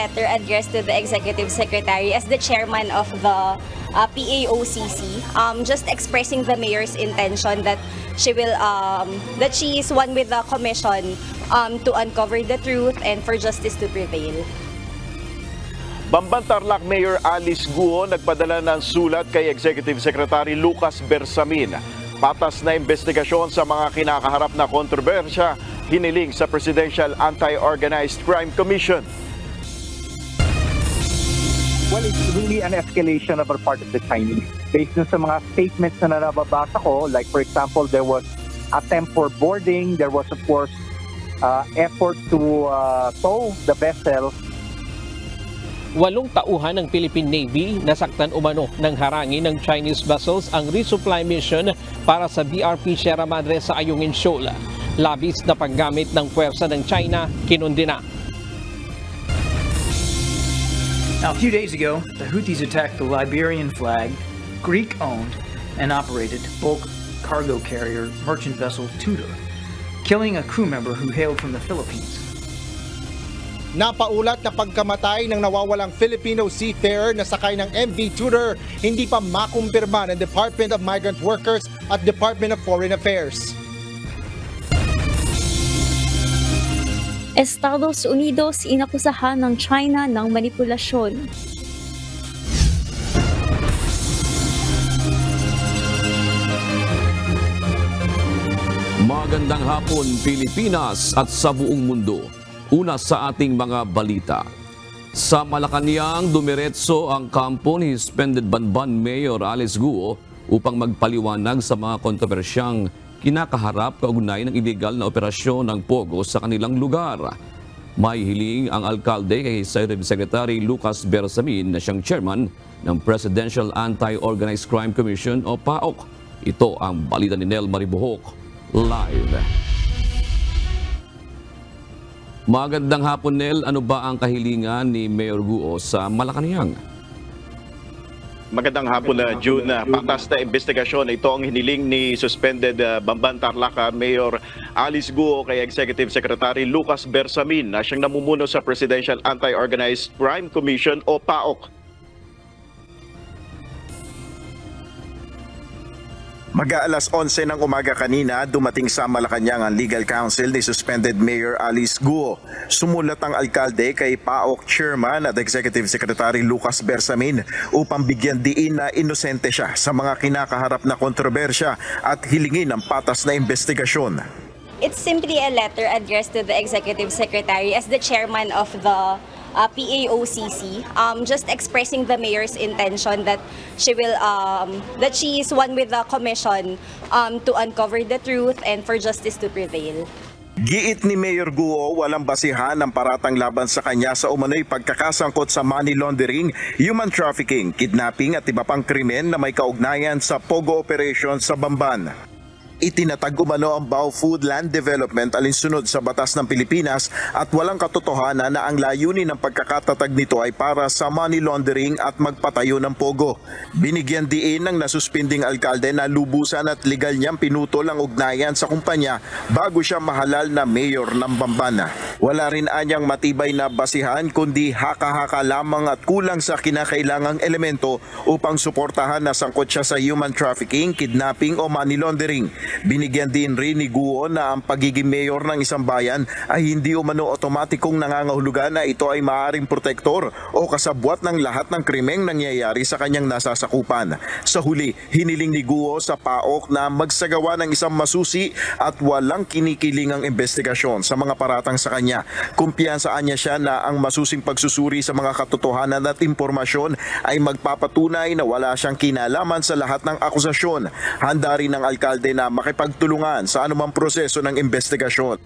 letter addressed to the Executive Secretary as the chairman of the PAOCC, just expressing the mayor's intention that she is one with the commission to uncover the truth and for justice to prevail. Bamban Tarlac Mayor Alice Guo nagpadala ng sulat kay Executive Secretary Lucas Bersamin. Patas na investigasyon sa mga kinakaharap na kontrobersya, hiniling sa Presidential Anti-Organized Crime Commission. Well, it's really an escalation of our part of the Chinese. Based sa mga statements na nababasa ko, like for example, there was attempt for boarding, there was of course effort to tow the vessel. 8 tauhan ng Philippine Navy nasaktan umano ng harangin ng Chinese vessels ang resupply mission para sa BRP Sierra Madre sa Ayungin Shoal. Labis na paggamit ng puwersa ng China, kinundina. Now, a few days ago, the Houthis attacked the Liberian flag, Greek-owned and operated bulk cargo carrier merchant vessel Tudor, killing a crew member who hailed from the Philippines. Napaulat na pagkamatay ng nawawalang Filipino seafarer na sakay ng MV Tudor hindi pa makumpirma ng Department of Migrant Workers at Department of Foreign Affairs. Estados Unidos inakusahan ng China ng manipulasyon. Magandang hapon Pilipinas at sa buong mundo. Una sa ating mga balita. Sa Malacanang, dumiretso ang kampo ni suspended Banban Mayor Alice Guo upang magpaliwanag sa mga kontrobersyang kinakaharap kaugnay ng illegal na operasyon ng Pogo sa kanilang lugar. May hiling ang alkalde kay Executive Secretary Lucas Bersamin na siyang chairman ng Presidential Anti-Organized Crime Commission o PAOC. Ito ang balita ni Nel Maribuhok, live. Magandang hapon, Nel. Ano ba ang kahilingan ni Mayor Guo sa Malacanang? Magandang hapon na June. Patas na investigasyon. Ito ang hiniling ni suspended Bamban Tarlac Mayor Alice Guo kay Executive Secretary Lucas Bersamin na siyang namumuno sa Presidential Anti-Organized Crime Commission o PAOC. Mag-aalas 11 ng umaga kanina, dumating sa Malacanang ang legal counsel ni suspended Mayor Alice Guo. Sumulat ang alkalde kay PAOC Chairman at Executive Secretary Lucas Bersamin upang bigyan diin na inosente siya sa mga kinakaharap na kontrobersya at hilingin ang patas na investigasyon. It's simply a letter addressed to the Executive Secretary as the chairman of the PAOCC, just expressing the mayor's intention that she is one with the commission to uncover the truth and for justice to prevail. Giit ni Mayor Guo, walang basihan ang paratang laban sa kanya sa umano'y pagkakasangkot sa money laundering, human trafficking, kidnapping at iba pang krimen na may kaugnayan sa Pogo operation sa Bamban. Itinatag umano ang Bao Food Land Development alinsunod sa batas ng Pilipinas at walang katotohanan na ang layunin ng pagkakatatag nito ay para sa money laundering at magpatayo ng Pogo. Binigyan diin ng nasuspinding alkalde na lubusan at legal niyang pinutol ang ugnayan sa kumpanya bago siya mahalal na mayor ng Bamban. Wala rin anyang matibay na basihan kundi haka-haka lamang at kulang sa kinakailangang elemento upang suportahan na sangkot siya sa human trafficking, kidnapping o money laundering. Binigyan din rin ni Guo na ang pagiging mayor ng isang bayan ay hindi umano otomatikong nangangahulugan na ito ay maaaring protektor o kasabwat ng lahat ng krimeng nangyayari sa kanyang nasasakupan. Sa huli, hiniling ni Guo sa PAOC na magsagawa ng isang masusi at walang kinikilingang investigasyon sa mga paratang sa kanya. Kumpiyansaan niya siya na ang masusing pagsusuri sa mga katotohanan at impormasyon ay magpapatunay na wala siyang kinalaman sa lahat ng akusasyon. Handa rin ng alkalde na makipagtulungan sa anumang proseso ng investigasyon.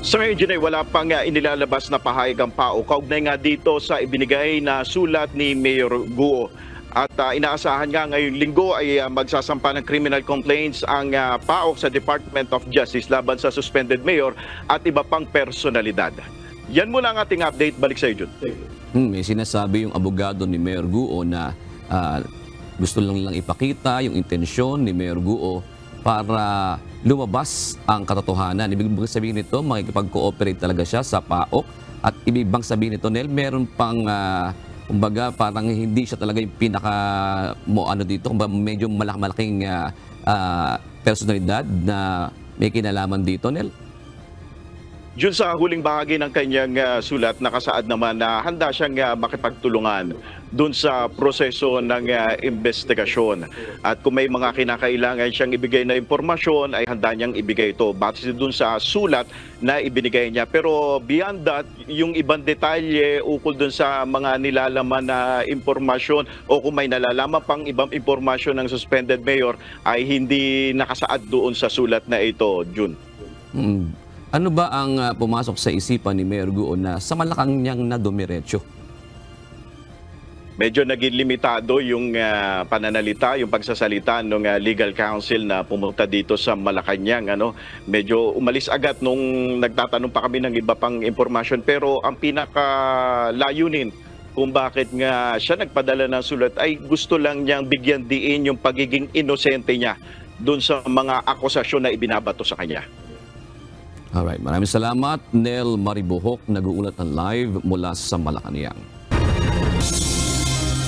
Sa ngayon, Junay, wala pang inilalabas na pahayag ang PAOC kaugnay nga dito sa ibinigay na sulat ni Mayor Guo. At inaasahan nga ngayong linggo ay magsasampa ng criminal complaints ang PAOC sa Department of Justice laban sa suspended mayor at iba pang personalidad. Yan muna ang ating update. Balik sa iyo, Jun. May sinasabi yung abogado ni Mayor Guo na gusto lang ipakita yung intensyon ni Mayor Guo para lumabas ang katotohanan. Ibig sabihin nito, makikipag-cooperate talaga siya sa PAOK. At ibig bang sabihin nito, Nel, meron pang, kumbaga, parang hindi siya talaga yung dito, kumbaga medyo malaking personalidad na may kinalaman dito, Nel? Diyon sa huling bahagi ng kanyang sulat, nakasaad naman na handa siyang makipagtulungan doon sa proseso ng investigasyon. At kung may mga kinakailangan siyang ibigay na impormasyon, ay handa niyang ibigay ito base doon sa sulat na ibinigay niya. Pero beyond that, yung ibang detalye ukol doon sa mga nilalaman na impormasyon o kung may nalalaman pang ibang impormasyon ng suspended mayor ay hindi nakasaad doon sa sulat na ito, Jun. Ano ba ang pumasok sa isipan ni Mayor Guo na sa Malacanang na dumiretso? Medyo naging limitado yung pananalita, yung pagsasalita ng legal counsel na pumunta dito sa Malacanang. Medyo umalis agad nung nagtatanong pa kami ng iba pang impormasyon. Pero ang pinakalayunin kung bakit nga siya nagpadala ng sulat ay gusto lang niyang bigyan diin yung pagiging inosente niya doon sa mga akusasyon na ibinabato sa kanya. Alright, maraming salamat. Nel Maribohok, nag-uulat ng live mula sa Malacanang.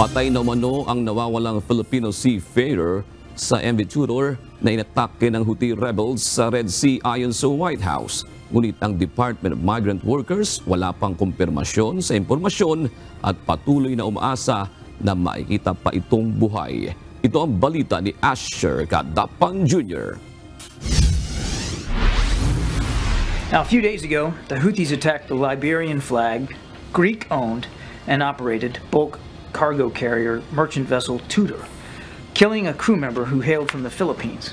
Patay na umano ang nawawalang Filipino seafarer sa MV Tudor na inatake ng Houthi rebels sa Red Sea ayon sa White House. Ngunit ang Department of Migrant Workers wala pang kumpirmasyon sa impormasyon at patuloy na umaasa na makikita pa itong buhay. Ito ang balita ni Asher Kadapan Jr. Now, a few days ago, the Houthis attacked the Liberian flag, Greek-owned and operated bulk cargo carrier merchant vessel Tudor, killing a crew member who hailed from the Philippines.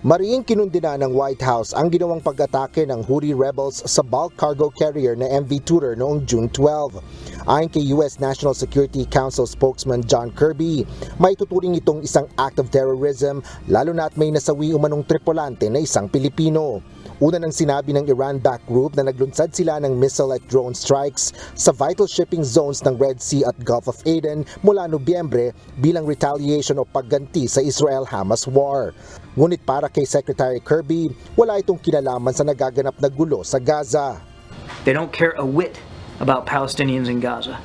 Mariing kinundina ng White House ang ginawang pag-atake ng Houthi rebels sa bulk cargo carrier na MV Tudor noong June 12. Ayon kay US National Security Council spokesman John Kirby, may tuturing itong isang act of terrorism lalo na at may nasawi umanong tripulante na isang Pilipino. Una nang sinabi ng Iran-backed group na naglunsad sila ng missile at drone strikes sa vital shipping zones ng Red Sea at Gulf of Aden mula Nobyembre bilang retaliation o pagganti sa Israel-Hamas war. Ngunit para kay Secretary Kirby, wala itong kinalaman sa nagaganap na gulo sa Gaza. They don't care a whit about Palestinians in Gaza.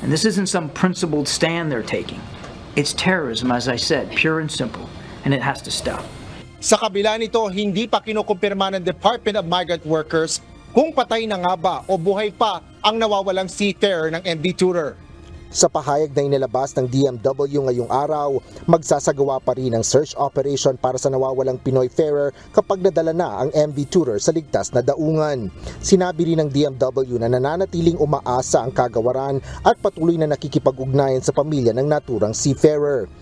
And this isn't some principled stand they're taking. It's terrorism, as I said, pure and simple, and it has to stop. Sa kabila nito, hindi pa kinukumpirma ng Department of Migrant Workers kung patay na nga ba o buhay pa ang nawawalang seafarer ng MV Tudor. Sa pahayag na inilabas ng DMW ngayong araw, magsasagawa pa rin ang search operation para sa nawawalang Pinoy farer kapag nadala na ang MV Tudor sa ligtas na daungan. Sinabi rin ng DMW na nananatiling umaasa ang kagawaran at patuloy na nakikipag-ugnayan sa pamilya ng naturang seafarer.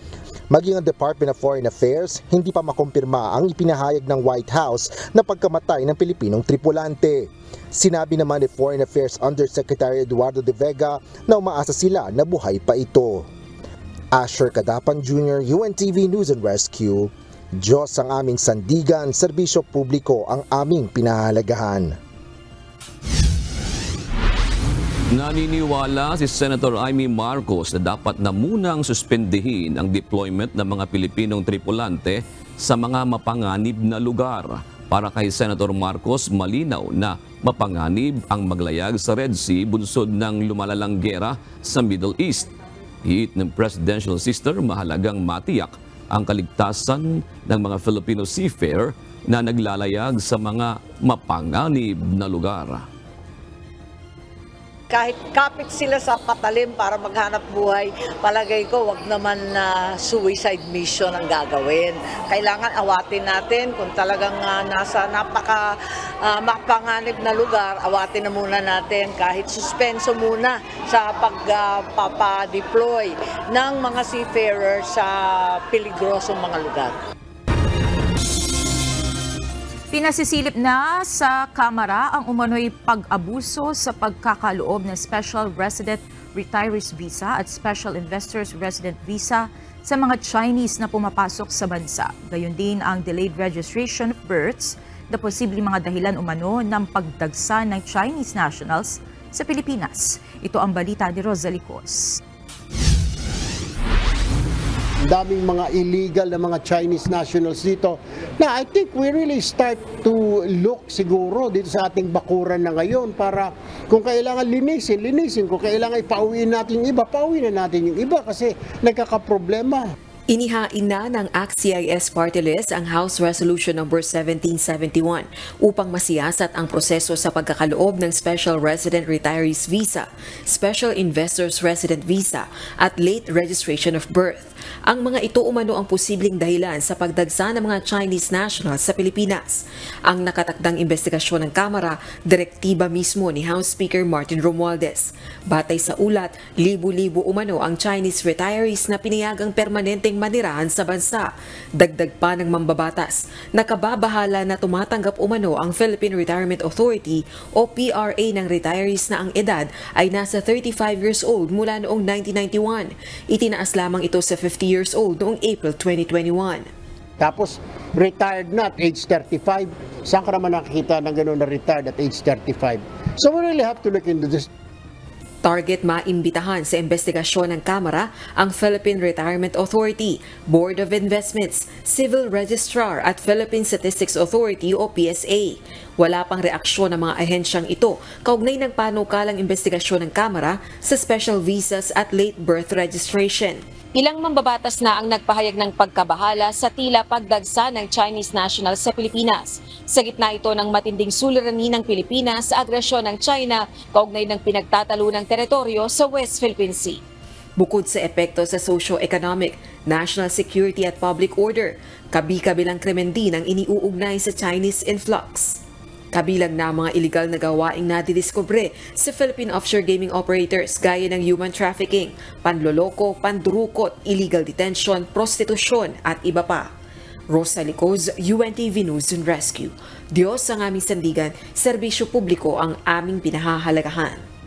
Maging ang Department of Foreign Affairs, hindi pa makumpirma ang ipinahayag ng White House na pagkamatay ng Pilipinong tripulante. Sinabi naman ni Foreign Affairs Undersecretary Eduardo de Vega na umaasa sila na buhay pa ito. Asher Kadapan Jr., UNTV News and Rescue. Diyos ang aming sandigan, serbisyo publiko ang aming pinahalagahan. Naniniwala si Senator Amy Marcos na dapat na munang suspendihin ang deployment ng mga Pilipinong tripulante sa mga mapanganib na lugar. Para kay Senator Marcos, malinaw na mapanganib ang maglayag sa Red Sea bunsod ng lumalalang gera sa Middle East. Hiit ng Presidential Sister, mahalagang matiyak ang kaligtasan ng mga Filipino seafarer na naglalayag sa mga mapanganib na lugar. Kahit kapit sila sa patalim para maghanap buhay, palagay ko wag naman na suicide mission ang gagawin. Kailangan awatin natin kung talagang nasa mapanganib na lugar, awatin na muna natin kahit suspenso muna sa pagpapadeploy ng mga seafarers sa peligrosong mga lugar. Pinasisilip na sa Kamara ang umano'y pag-abuso sa pagkakaloob ng Special Resident Retirees Visa at Special Investors Resident Visa sa mga Chinese na pumapasok sa bansa. Gayon din ang delayed registration of births na posibleng mga dahilan umano ng pagdagsa ng Chinese nationals sa Pilipinas. Ito ang balita ni Rosalie Cos. daming mga illegal na mga Chinese nationals dito, na I think we really start to look siguro dito sa ating bakuran na ngayon para kung kailangan linisin, kung kailangan ipauwiin natin yung iba, pauwiin na natin yung iba kasi nagkakaproblema. Inihain na ng ACT-CIS Party List ang House Resolution No. 1771 upang masiyasat ang proseso sa pagkakaloob ng Special Resident Retirees Visa, Special Investors Resident Visa at Late Registration of Birth. Ang mga ito umano ang posibleng dahilan sa pagdagsa ng mga Chinese nationals sa Pilipinas. Ang nakatakdang investigasyon ng Kamara, direktiba mismo ni House Speaker Martin Romualdez. Batay sa ulat, libu-libo umano ang Chinese retirees na pinayagang permanenteng manirahan sa bansa. Dagdag pa ng mambabatas, nakababahala na tumatanggap umano ang Philippine Retirement Authority o PRA ng retirees na ang edad ay nasa 35 years old mula noong 1991. Itinaas lamang ito sa 50 years old noong April 2021. Tapos retired na at age 35. Saan ka naman nakikita ng gano'n na retired at age 35? So we really have to look into this. Target maimbitahan sa investigasyon ng Kamara ang Philippine Retirement Authority, Board of Investments, Civil Registrar at Philippine Statistics Authority o PSA. Wala pang reaksyon ng mga ahensyang ito kaugnay ng panukalang investigasyon ng Kamara sa special visas at late birth registration. Ilang mambabatas na ang nagpahayag ng pagkabahala sa tila pagdagsa ng Chinese nationals sa Pilipinas. Sa gitna ito ng matinding suliranin ng Pilipinas sa agresyon ng China kaugnay ng pinagtatalo ng teritoryo sa West Philippine Sea. Bukod sa epekto sa socio-economic, national security at public order, kabi-kabilang krimen din ang iniuugnay sa Chinese influx. Kabilang na mga iligal na gawaing nadidiskubre sa Philippine offshore gaming operators gaya ng human trafficking, panloloko, pandurukot, illegal detention, prostitusyon at iba pa. Rosa Licoz, UNTV News and Rescue. Diyos ang aming sandigan, serbisyo publiko ang aming pinahahalagahan.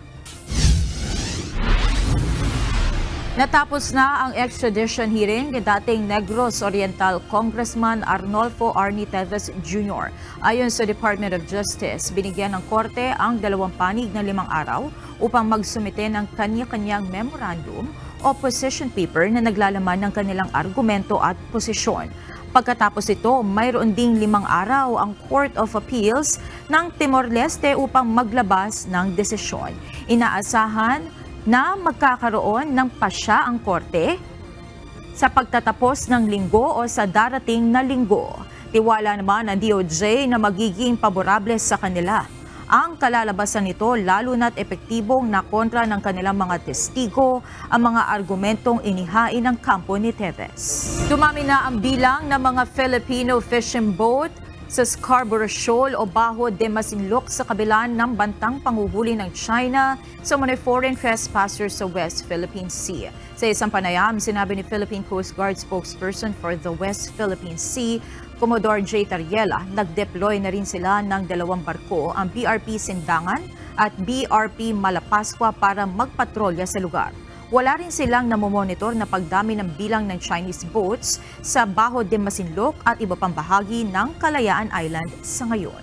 Natapos na ang extradition hearing ni dating Negros Oriental Congressman Arnolfo Arnie Teves Jr. Ayon sa Department of Justice, binigyan ng korte ang 2 panig na 5 araw upang magsumite ng kanya-kanyang memorandum o position paper na naglalaman ng kanilang argumento at posisyon. Pagkatapos ito, mayroon ding 5 araw ang Court of Appeals ng Timor-Leste upang maglabas ng desisyon. Inaasahan na magkakaroon ng pasya ang korte sa pagtatapos ng linggo o sa darating na linggo. Tiwala naman ng DOJ na magiging paborable sa kanila ang kalalabasan nito, lalo na't epektibong nakontra ng kanilang mga testigo ang mga argumentong inihain ng kampo ni Teves. Dumami na ang bilang ng mga Filipino fishing boat sa Scarborough Shoal o Bajo de Masinloc sa kabila ng bantang panghuhuli ng China sa mga foreign trespassers sa West Philippine Sea. Sa isang panayam, sinabi ni Philippine Coast Guard spokesperson for the West Philippine Sea, Commodore J. Tariela, nag-deploy na rin sila ng 2 barko, ang BRP Sindangan at BRP Malapascua para magpatrolya sa lugar. Wala rin silang namomonitor na pagdami ng bilang ng Chinese boats sa Bajo de Masinloc at iba pang bahagi ng Kalayaan Island sa ngayon.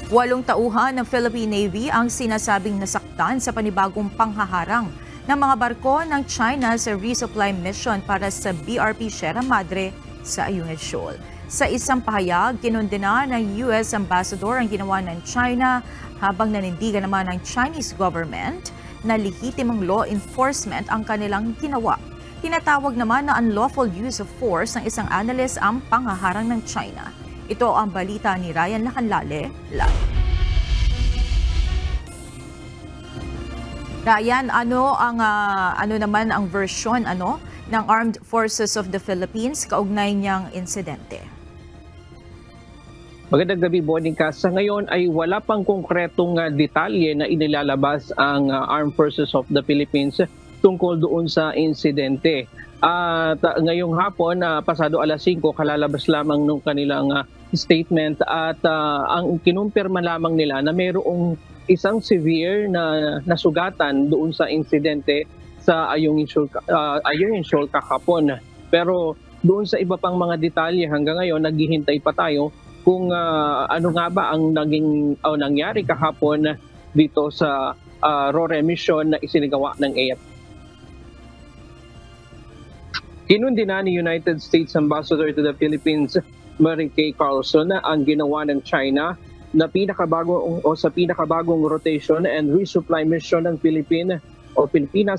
8 tauhan ng Philippine Navy ang sinasabing nasaktan sa panibagong panghaharang ng mga barko ng China sa resupply mission para sa BRP Sierra Madre sa Ayungin Shoal. Sa isang pahayag, kinundena ng US Ambassador ang ginawa ng China habang nanindigan naman ng Chinese government na lehitimong law enforcement ang kanilang ginawa. Tinatawag naman na unlawful use of force ng isang analyst ang panghaharang ng China. Ito ang balita ni Ryan Lacanlale live. Ryan, ano naman ang version ng Armed Forces of the Philippines kaugnay niyang insidente? Magandang gabi, Bonica. Sa ngayon ay wala pang konkretong detalye na inilalabas ang Armed Forces of the Philippines tungkol doon sa insidente. At ngayong hapon, pasado alas 5, kalalabas lamang ng kanilang statement at ang kinumpirma lamang nila na mayroong isang severe na nasugatan doon sa insidente sa Ayungin Shoal kahapon. Pero doon sa iba pang mga detalye hanggang ngayon, naghihintay pa tayo kung ano nga ba ang nangyari kahapon dito sa RORE mission na isinagawa ng AFP. Kinundi na ni United States Ambassador to the Philippines, Mary Kay Carlson, ang ginawa ng China na sa pinakabagong rotation and resupply mission ng Pilipinas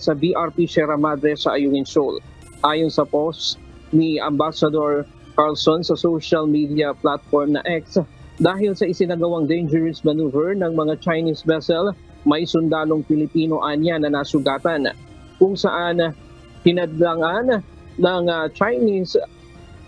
sa BRP Sierra Madre sa Ayungin Shoal. Ayon sa post ni Ambassador Carlson sa social media platform na X, dahil sa isinagawang dangerous maneuver ng mga Chinese vessel, may sundalong Pilipino anya na nasugatan, kung saan hinadlangan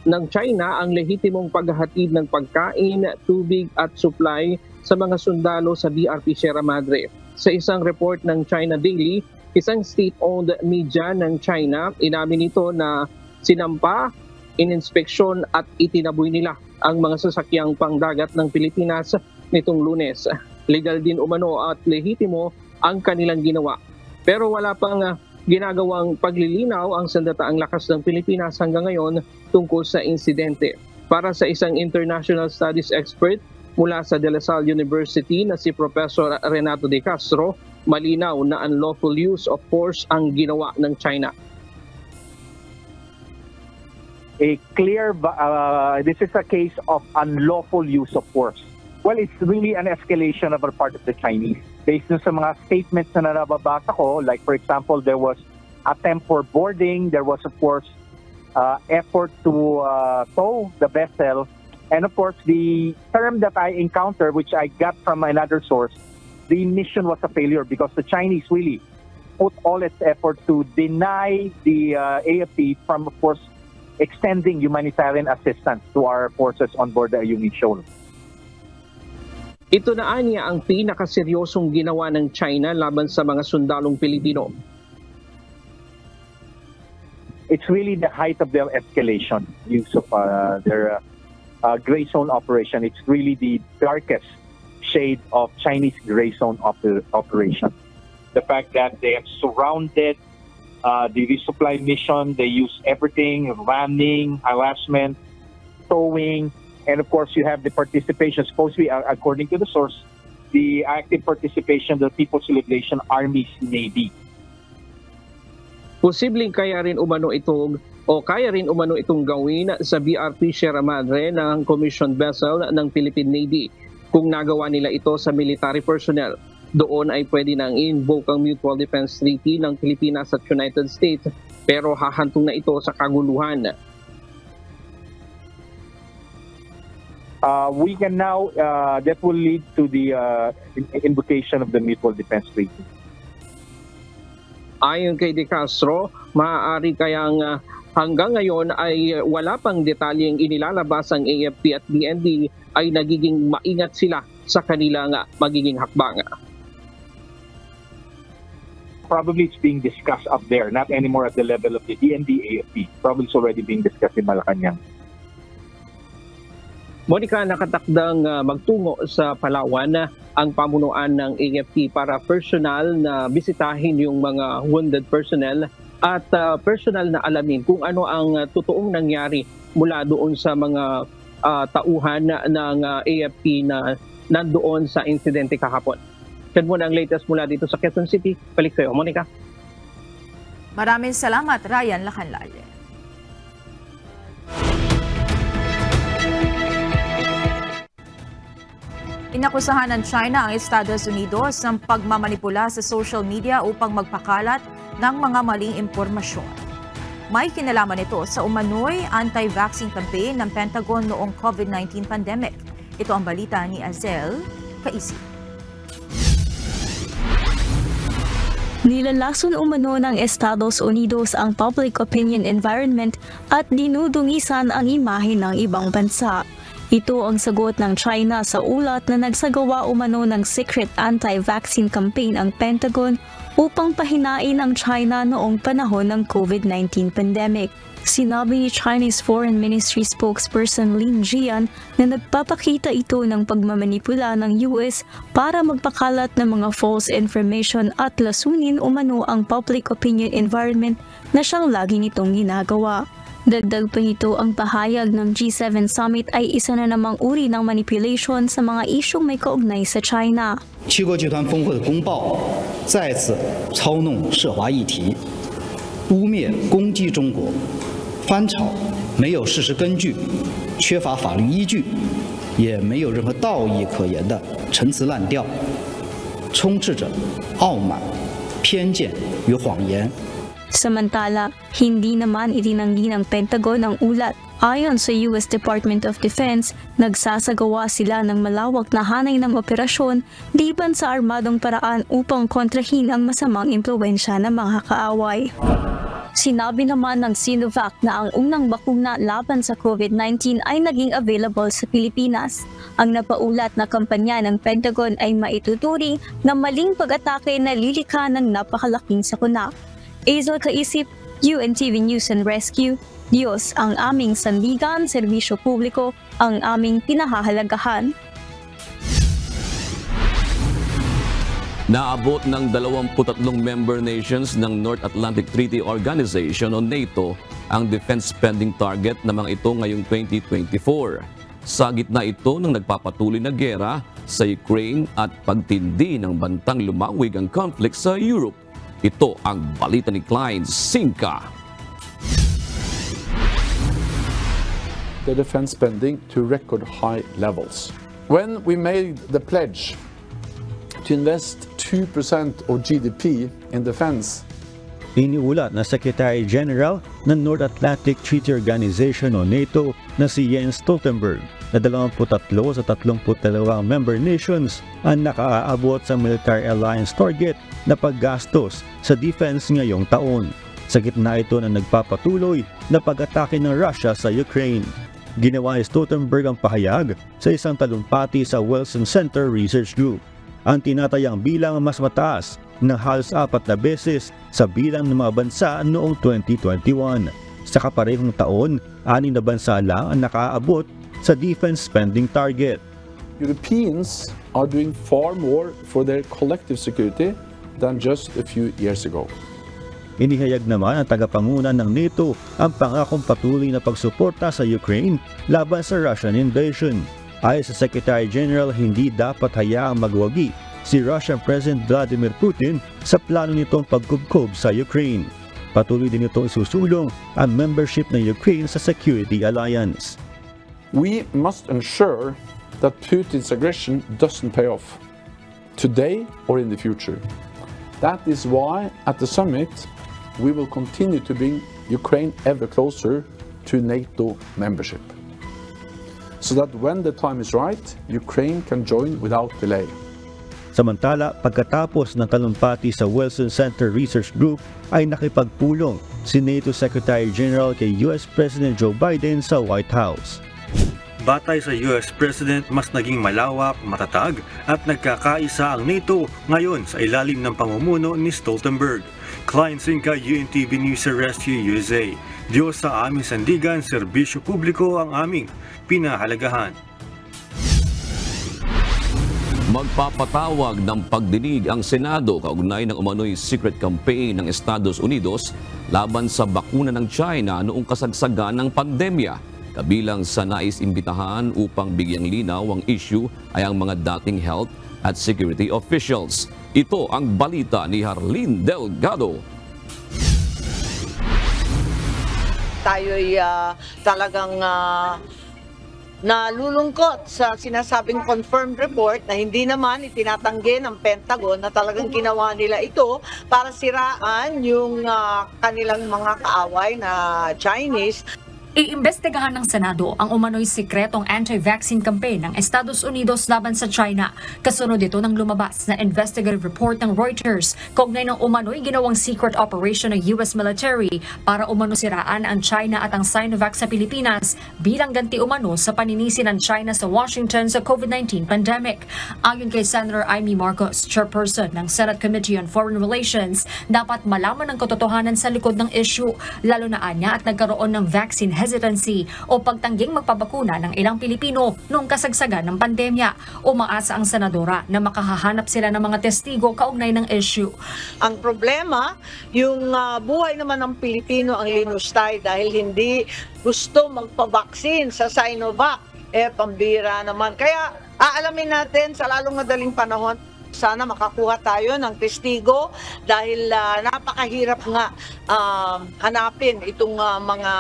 ng China ang lehitimong paghahatid ng pagkain, tubig at supply sa mga sundalo sa BRP Sierra Madre. Sa isang report ng China Daily, isang state-owned media ng China, inamin nito na sinampa, ininspeksyon at itinaboy nila ang mga sasakyang pangdagat ng Pilipinas nitong Lunes. Legal din umano at lehitimo ang kanilang ginawa. Pero wala pang ginagawang paglilinaw ang Sandataang Lakas ng Pilipinas hanggang ngayon tungkol sa insidente. Para sa isang international studies expert mula sa De La Salle University na si Professor Renato de Castro, malinaw na unlawful use of force ang ginawa ng China. This is a case of unlawful use of force. Well, it's really an escalation on the part of the Chinese. Based on sa mga statements na nababasa ko, like for example, there was attempt for boarding, there was of course effort to tow the vessel, and of course the term that I encountered, which I got from another source, the mission was a failure because the Chinese really put all its effort to deny the AFP from, of course, extending humanitarian assistance to our forces on board the Ayungin Shoal. Ito na anya ang pinakaseryosong ginawa ng China laban sa mga sundalong Pilipino. It's really the height of their escalation, use of their gray zone operation. It's really the darkest shade of Chinese gray zone operation. The fact that they have surrounded the resupply mission, they use everything, ramming, harassment, towing, and of course you have the participation, supposedly according to the source, the active participation of the People's Liberation Army's Navy. Posibleng kaya rin umano itong gawin sa BRP Sierra Madre ng commissioned vessel ng Philippine Navy. Kung nagawa nila ito sa military personnel, doon ay pwede nang i-invoke ang Mutual Defense Treaty ng Pilipinas at United States, pero hahantong na ito sa kaguluhan. We can now, that will lead to the invocation of the Mutual Defense Treaty. Ayon kay De Castro, maaari kayang hanggang ngayon ay wala pang detalyeng inilalabas ang AFP at DND ay nagiging maingat sila sa kanilang magiging hakbang. Probably it's being discussed up there, not anymore at the level of the DND AFP. Probably it's already being discussed in Malacanang. Monica, nakatakdang magtungo sa Palawan ang pamunuan ng AFP para personal na bisitahin yung mga wounded personnel at personal na alamin kung ano ang totoong nangyari mula doon sa mga tauhan ng AFP na nandoon sa insidente kahapon. Yan muna ang latest mula dito sa Quezon City. Balik kayo, Monica. Maraming salamat, Ryan Lacanlaye. Inakusahan ng China ang Estados Unidos ng pagmamanipula sa social media upang magpakalat ng mga maling impormasyon. May kinalaman ito sa umano'y anti-vaccine campaign ng Pentagon noong COVID-19 pandemic. Ito ang balita ni Azel Kaisi. Nilalason umano ng Estados Unidos ang public opinion environment at dinudungisan ang imahe ng ibang bansa. Ito ang sagot ng China sa ulat na nagsagawa umano ng secret anti-vaccine campaign ang Pentagon upang pahinain ang China noong panahon ng COVID-19 pandemic. Sinabi ni Chinese Foreign Ministry spokesperson Lin Jian na nagpapakita ito ng pagmamanipula ng US para magpakalat ng mga false information at lasunin umano ang public opinion environment na siyang lagi nitong ginagawa. Dagdag pa nito, ang pahayag ng G7 Summit ay isa na namang uri ng manipulation sa mga isyong may kaugnay sa China. 七国集团峰会的公报再次操弄涉华议题，污蔑攻击中国，翻炒，没有事实根据，缺乏法律依据，也没有任何道义可言的陈词滥调，充斥着傲慢、偏见与谎言。 Samantala, hindi naman itinanggi ng Pentagon ang ulat. Ayon sa US Department of Defense, nagsasagawa sila ng malawak na hanay ng operasyon liban sa armadong paraan upang kontrahin ang masamang impluwensya ng mga kaaway. Sinabi naman ng Sinovac na ang unang bakuna laban sa COVID-19 ay naging available sa Pilipinas. Ang napaulat na kampanya ng Pentagon ay maituturing na maling pag-atake na lilikha ng napakalaking sakuna. Azel Kaisip, UNTV News and Rescue. Diyos ang aming sandigan, serbisyo publiko ang aming pinahahalagahan. Naabot ng 23 member nations ng North Atlantic Treaty Organization o NATO ang defense spending target na mga ito ngayong 2024. Sa gitna ito ng nagpapatuloy na giyera sa Ukraine at pagtindi ng bantang lumawig ang conflict sa Europe. Ito ang balita ni Klein Sinka. The defense spending to record high levels. When we made the pledge to invest 2% of GDP in defense, iniulat na Secretary General ng North Atlantic Treaty Organization o NATO na si Jens Stoltenberg na 23 sa 32 member nations ang nakaaabot sa military alliance target na paggastos sa defense ngayong taon. Sa gitna ito na nagpapatuloy na pag-atake ng Russia sa Ukraine. Ginawa ni Stoltenberg ang pahayag sa isang talumpati sa Wilson Center Research Group. Ang tinatayang bilang mas mataas na halos 4 na beses sa bilang ng mga bansa noong 2021. Sa kaparehong taon, 6 na bansa lang ang nakaaabot sa defense spending target. Europeans are doing far more for their collective security than just a few years ago. Inihayag naman ang tagapanguna ng NATO ang pangakong patuloy na pagsuporta sa Ukraine laban sa Russian invasion. Ayon sa Secretary General, hindi dapat hayaang magwagi si Russian President Vladimir Putin sa plano nitong pagkubkob sa Ukraine. Patuloy din itong isusulong ang membership ng Ukraine sa Security Alliance. We must ensure that Putin's aggression doesn't pay off, today or in the future. That is why at the summit, we will continue to bring Ukraine ever closer to NATO membership, so that when the time is right, Ukraine can join without delay. Samantala, pagkatapos ng talumpati sa Wilson Center Research Group ay nakipagpulong si NATO Secretary General kay US President Joe Biden sa White House. Batay sa US President, mas naging malawak, matatag at nagkakaisa ang NATO ngayon sa ilalim ng pamumuno ni Stoltenberg. Klein Sinka, UNTV News and Rescue, USA. Diyos sa aming sandigan, serbisyo publiko ang aming pinahalagahan. Magpapatawag ng pagdinig ang Senado kaugnay ng umano'y secret campaign ng Estados Unidos laban sa bakuna ng China noong kasagsagan ng pandemya. Kabilang sa nais-imbitahan upang bigyang linaw ang issue ay ang mga dating health at security officials. Ito ang balita ni Harleen Delgado. Tayo'y talagang nalulungkot sa sinasabing confirmed report na hindi naman itinatanggi ng Pentagon na talagang ginawa nila ito para siraan yung kanilang mga kaaway na Chinese. Iimbestigahan ng Senado ang umano'y sikretong anti-vaccine campaign ng Estados Unidos laban sa China. Kasunod ito ng lumabas na investigative report ng Reuters kaugnay ng umano'y ginawang secret operation ng US military para umano siraan ang China at ang Sinovac sa Pilipinas bilang ganti umano sa paninisi ng China sa Washington sa COVID-19 pandemic. Ayon kay Senator Amy Marcos, chairperson ng Senate Committee on Foreign Relations, dapat malaman ang katotohanan sa likod ng issue, lalo na anya at nagkaroon ng vaccine hesitancy o pagtangging magpabakuna ng ilang Pilipino noong kasagsagan ng pandemya. Umaasa ang senadora na makahahanap sila ng mga testigo kaugnay ng issue. Ang problema, yung buhay naman ng Pilipino ang linustay dahil hindi gusto magpabaksin sa Sinovac. Pambira naman. Kaya aalamin natin sa lalong madaling panahon Sana makakuha tayo ng testigo dahil napakahirap nga hanapin itong mga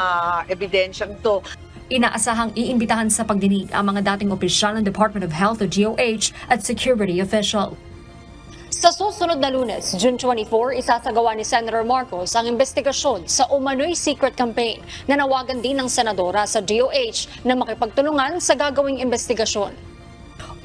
ebidensyang to. Inaasahang iimbitahan sa pagdinig ang mga dating opisyal ng Department of Health o DOH at security official. Sa susunod na Lunes, June 24, isasagawa ni Senator Marcos ang investigasyon sa umano'y secret campaign na nawagan din ng senadora sa DOH na makipagtulungan sa gagawing investigasyon.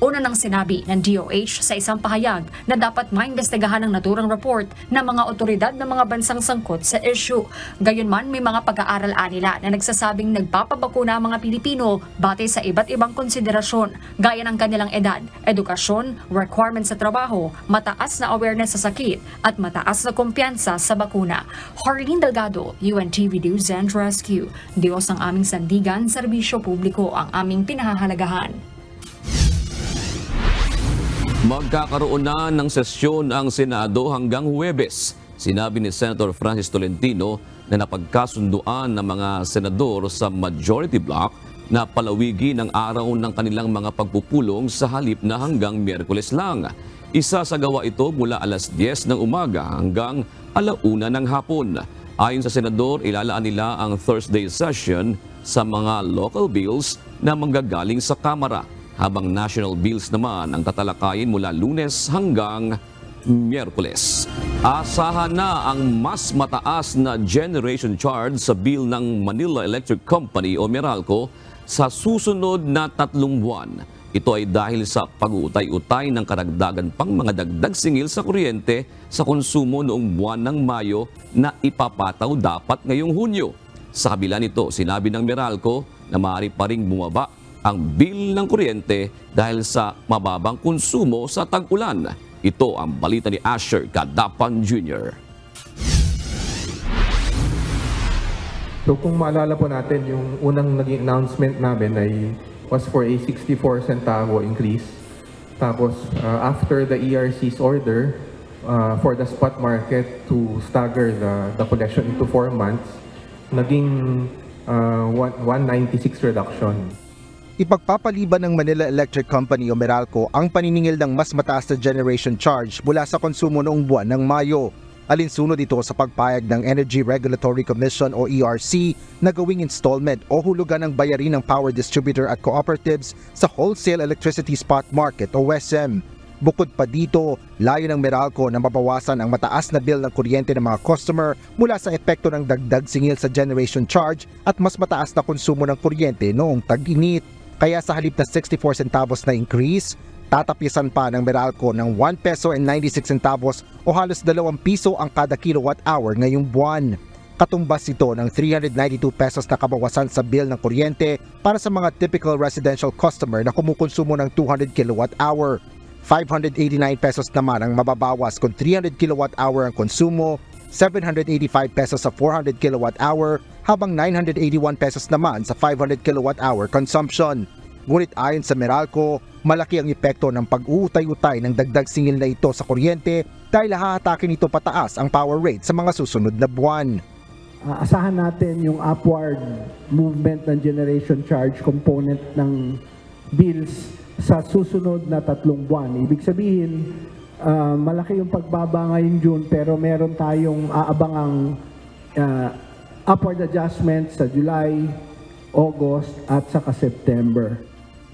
Una nang sinabi ng DOH sa isang pahayag na dapat maimbestigahan ng naturang report ng mga otoridad ng mga bansang sangkot sa issue. Gayunman, may mga pag-aaral nila na nagsasabing nagpapabakuna ang mga Pilipino batay sa iba't ibang konsiderasyon gaya ng kanilang edad, edukasyon, requirements sa trabaho, mataas na awareness sa sakit at mataas na kumpiyansa sa bakuna. Harleen Delgado, UNTV News and Rescue. Diyos ang aming sandigan, serbisyo publiko ang aming pinahahalagahan. Magkakaroon na ng sesyon ang Senado hanggang Huwebes. Sinabi ni Senator Francis Tolentino na napagkasunduan ng mga senador sa majority block na palawigin ang araw ng kanilang mga pagpupulong sa halip na hanggang Miyerkules lang. Isasagawa ito mula alas 10 ng umaga hanggang 1:00 ng hapon. Ayon sa senador, ilalaan nila ang Thursday session sa mga local bills na manggagaling sa Kamara, habang national bills naman ang tatalakayin mula Lunes hanggang Miyerkules. Asahan na ang mas mataas na generation charge sa bill ng Manila Electric Company o Meralco sa susunod na 3 buwan. Ito ay dahil sa pag-uutay-utay ng karagdagan pang mga dagdag singil sa kuryente sa konsumo noong buwan ng Mayo na ipapataw dapat ngayong Hunyo. Sa kabila nito, sinabi ng Meralco na maaari pa ring bumaba ang bill ng kuryente dahil sa mababang konsumo sa tag-ulan. Ito ang balita ni Asher Cadapan Jr. So kung maalala po natin, yung unang naging announcement namin ay was for a 64 centavo increase. Tapos after the ERC's order for the spot market to stagger the collection into 4 months, naging 196 reduction. Ipagpapaliban ng Manila Electric Company o Meralco ang paniningil ng mas mataas na generation charge mula sa konsumo noong buwan ng Mayo. Alinsunod ito sa pagpayag ng Energy Regulatory Commission o ERC na gawing installment o hulugan ng bayarin ng power distributor at cooperatives sa wholesale electricity spot market o WESM. Bukod pa dito, layo ng Meralco na mabawasan ang mataas na bill ng kuryente ng mga customer mula sa epekto ng dagdag singil sa generation charge at mas mataas na konsumo ng kuryente noong tag-init. Kaya sa halip na 64 centavos na increase, tatapisan pa ng Meralco ng 1 peso and 96 centavos o halos 2 piso ang kada kilowatt hour ngayong buwan. Katumbas ito ng 392 pesos na kabawasan sa bill ng kuryente para sa mga typical residential customer na kumukonsumo ng 200 kilowatt hour. 589 pesos naman ang mababawas kung 300 kilowatt hour ang konsumo, 785 pesos sa 400 kilowatt hour, habang 981 pesos naman sa 500 kilowatt hour consumption. Ngunit ayon sa Meralco, malaki ang epekto ng pag-uutay-utay ng dagdag singil na ito sa kuryente dahil hahatakin ito pataas ang power rate sa mga susunod na buwan. Asahan natin yung upward movement ng generation charge component ng bills sa susunod na 3 buwan. Ibig sabihin, malaki yung pagbaba ngayong June pero meron tayong aabangang upward adjustment sa July, August at saka September.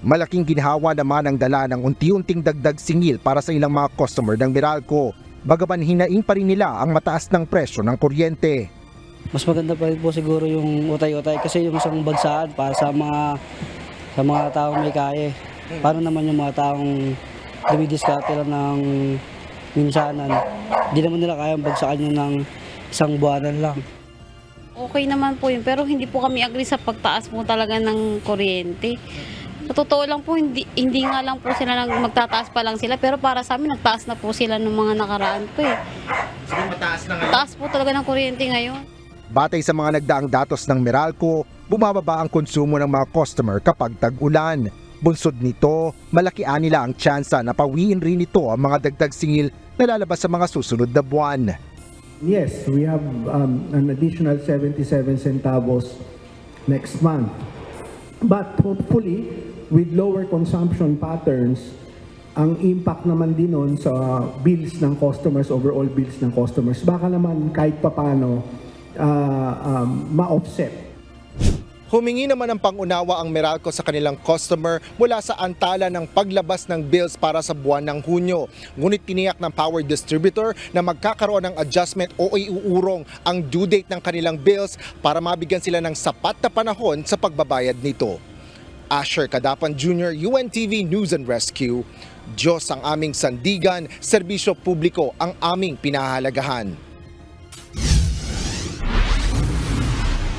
Malaking ginhawa naman ang dala ng unti-unting dagdag singil para sa ilang mga customer ng Meralco. Bagaman hinaing pa rin nila ang mataas ng presyo ng kuryente. Mas maganda pa rin po siguro yung utay-utay kasi yung isang bagsaan para sa mga taong may kaya. Paano naman yung mga taong dumidiskarte lang ng minsanan? Di naman nila kayang bagsakan yun ng isang buwanan lang. Okay naman po yun, pero hindi po kami agree sa pagtaas po talaga ng kuryente. Sa totoo lang po, hindi nga lang po sila magtataas pa lang sila, pero para sa amin, nagtaas na po sila ng mga nakaraan po eh. Sige, mataas na ngayon? Taas po talaga ng kuryente ngayon. Batay sa mga nagdaang datos ng Meralco, bumababa ang konsumo ng mga customer kapag tag-ulan. Bunsod nito, malaki nila ang tsansa na pawiin rin ito ang mga dagdag singil na lalabas sa mga susunod na buwan. Yes, we have an additional 77 centavos next month. But hopefully, with lower consumption patterns, ang impact naman din nun sa bills ng customers, overall bills ng customers, baka naman kahit papano ma-offset. Humingi naman ng pangunawa ang Meralco sa kanilang customer mula sa antala ng paglabas ng bills para sa buwan ng Hunyo. Ngunit tiniyak ng power distributor na magkakaroon ng adjustment o iuurong ang due date ng kanilang bills para mabigyan sila ng sapat na panahon sa pagbabayad nito. Asher Cadapan Jr., UNTV News and Rescue. Diyos ang aming sandigan, serbisyo publiko ang aming pinahahalagahan.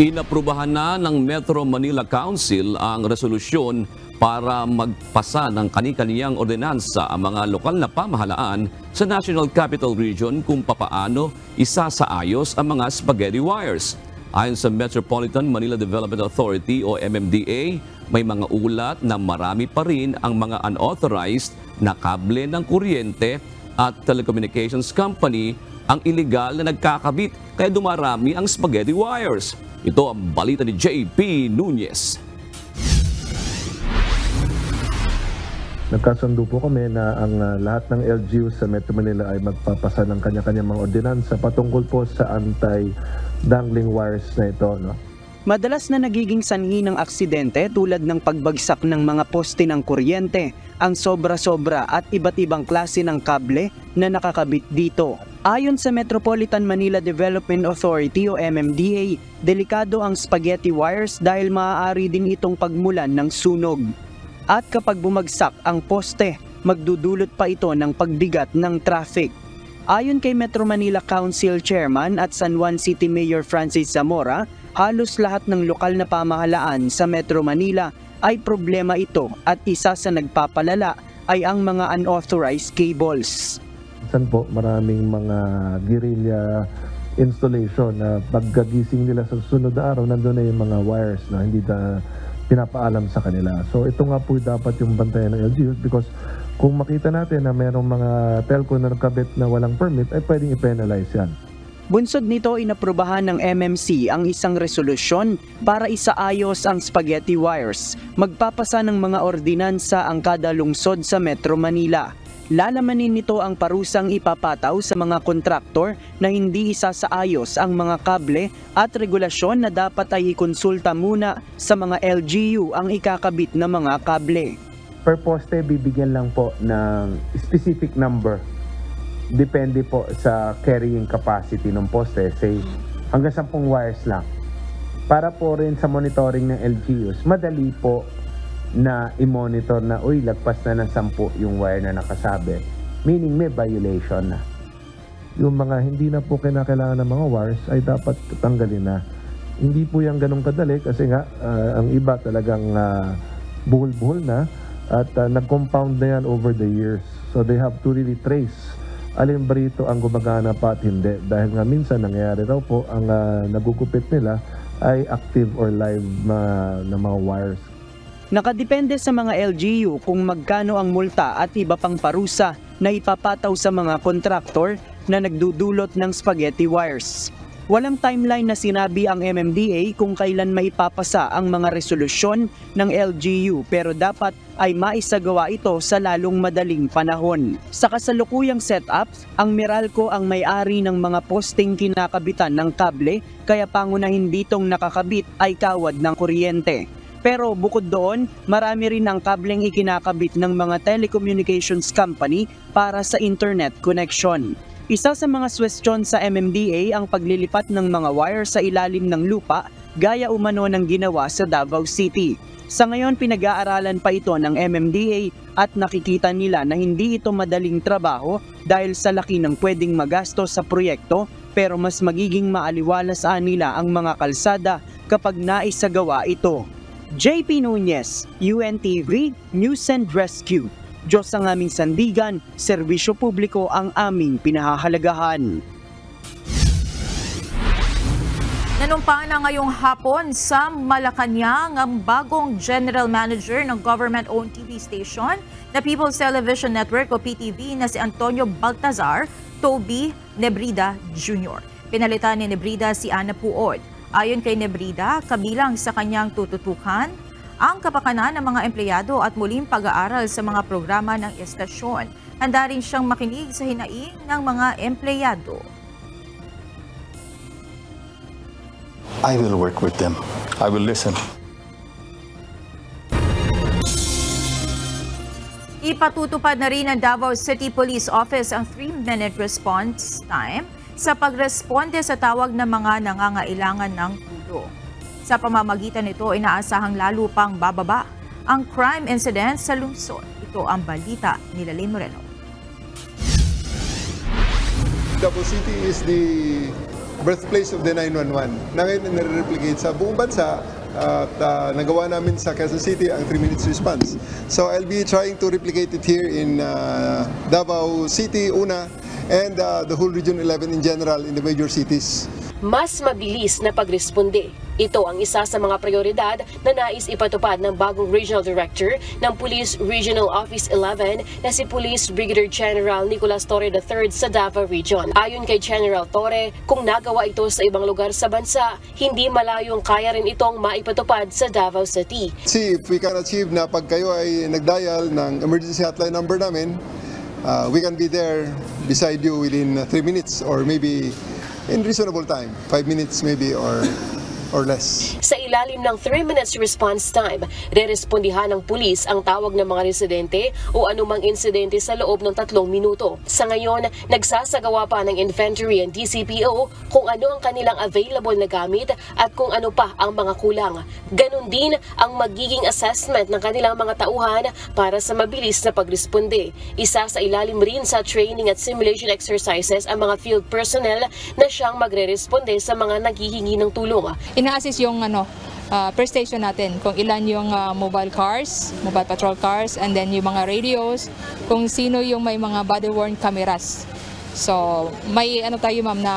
Inaprubahan na ng Metro Manila Council ang resolusyon para magpasa ng kani-kaniyang ordinansa ang mga lokal na pamahalaan sa National Capital Region kung papaano isasaayos ang mga spaghetti wires. Ayon sa Metropolitan Manila Development Authority o MMDA, may mga ulat na marami pa rin ang mga unauthorized na kable ng kuryente at telecommunications company ang iligal na nagkakabit kaya dumarami ang spaghetti wires. Ito ang balita ni JP Nunez. Nagkasundo po kami na ang lahat ng LGUs sa Metro Manila ay magpapasa ng kanya-kanya mga ordinansa patungkol po sa anti-dangling wires na ito. No? Madalas na nagiging sanhi ng aksidente tulad ng pagbagsak ng mga poste ng kuryente, ang sobra-sobra at iba't ibang klase ng kable na nakakabit dito. Ayon sa Metropolitan Manila Development Authority o MMDA, delikado ang spaghetti wires dahil maaari din itong pagmulan ng sunog. At kapag bumagsak ang poste, magdudulot pa ito ng pagbigat ng traffic. Ayon kay Metro Manila Council Chairman at San Juan City Mayor Francis Zamora, halos lahat ng lokal na pamahalaan sa Metro Manila ay problema ito at isa sa nagpapalala ay ang mga unauthorized cables. Minsan po maraming mga guerrilla installation na pagkagising nila sa susunod na araw, nandun na yung mga wires na hindi na pinapaalam sa kanila. So ito nga po dapat yung bantayan ng LGUs because kung makita natin na mayroong mga telco na nagkabit na walang permit, ay pwedeng i-penalize yan. Bunsod nito, inaprubahan ng MMC ang isang resolusyon para isaayos ang spaghetti wires. Magpapasa ng mga ordinansa ang kada lungsod sa Metro Manila. Lalamanin nito ang parusang ipapataw sa mga kontraktor na hindi isasaayos ang mga kable at regulasyon na dapat ay ikonsulta muna sa mga LGU ang ikakabit na mga kable. Per poste, bibigyan lang po ng specific number. Depende po sa carrying capacity ng poste. Say, hanggang 10 wires lang. Para po rin sa monitoring ng LGUs, madali po na i-monitor na, uy, lagpas na ng 10 yung wire na nakasabi. Meaning may violation na. Yung mga hindi na po kinakailangan ng mga wires ay dapat tanggalin na. Hindi po yung ganun kadali kasi nga ang iba talagang buhol-buhol na at nag-compound na yan over the years. So they have to really trace alin ba rito ang gumagana pa at hindi. Dahil nga minsan nangyayari raw po ang nagugupit nila ay active or live na mga wires. Nakadepende sa mga LGU kung magkano ang multa at iba pang parusa na ipapataw sa mga kontraktor na nagdudulot ng spaghetti wires. Walang timeline na sinabi ang MMDA kung kailan maipapasa ang mga resolusyon ng LGU pero dapat ay maisagawa ito sa lalong madaling panahon. Sa kasalukuyang setups, ang Meralco ang may-ari ng mga posting kinakabitan ng kable kaya pangunahin ditong nakakabit ay kawad ng kuryente. Pero bukod doon, marami rin ang kableng ikinakabit ng mga telecommunications company para sa internet connection. Isa sa mga suwestyon sa MMDA ang paglilipat ng mga wire sa ilalim ng lupa gaya umano ng ginawa sa Davao City. Sa ngayon, pinag-aaralan pa ito ng MMDA at nakikita nila na hindi ito madaling trabaho dahil sa laki ng pwedeng magastos sa proyekto pero mas magiging maaliwalas nila ang mga kalsada kapag naisagawa ito. JP Nunez, UNTV News and Rescue. Diyos ang aming sandigan, serbisyo publiko ang aming pinahahalagahan. Nanumpa na ngayong hapon sa Malacanang ang bagong General Manager ng government-owned TV station na People's Television Network o PTV na si Antonio Baltazar Toby Nebrida Jr. Pinalitan ni Nebrida si Ana Puod. Ayon kay Nebrida, kabilang sa kanyang tututukan ang kapakanan ng mga empleyado at muling pag-aaral sa mga programa ng estasyon. Handa rin siyang makinig sa hinaing ng mga empleyado. I will work with them. I will listen. Ipatutupad na rin ng Davao City Police Office ang 3-minute response time sa pagresponde sa tawag ng mga nangangailangan ng tulong. Sa pamamagitan nito, inaasahang lalo pang bababa ang crime incident sa lungsod. Ito ang balita ni Lalaine Moreno. Davao City is the birthplace of the 911 na ngayon nare-replicate sa buong bansa. At nagawa namin sa Quezon City ang 3 minutes response. So I'll be trying to replicate it here in Davao City, una, and the whole Region 11 in general in the major cities. Mas mabilis na pagresponde. Ito ang isa sa mga prioridad na nais ipatupad ng bagong Regional Director ng Police Regional Office 11 na si Police Brigadier General Nicolas Torre III sa Davao Region. Ayon kay General Torre, kung nagawa ito sa ibang lugar sa bansa, hindi malayong kaya rin itong maipatupad sa Davao City. See if we can achieve na pag kayo ay nagdial ng emergency hotline number namin, we can be there beside you within 3 minutes or maybe in reasonable time, 5 minutes maybe or less. Sa ilalim ng 3 minutes response time, rerespondihan ng pulis ang tawag ng mga residente o anumang insidente sa loob ng 3 minuto. Sa ngayon, nagsasagawa pa ng inventory ang DCPO kung ano ang kanilang available na gamit at kung ano pa ang mga kulang. Ganon din ang magiging assessment ng kanilang mga tauhan para sa mabilis na pagresponde. Isa sa ilalim rin sa training at simulation exercises ang mga field personnel na siyang magre-responde sa mga naghihingi ng tulong. Ina-assist yung per station natin, kung ilan yung mobile patrol cars, and then yung mga radios, kung sino yung may mga body-worn cameras. So, may tayo ma'am na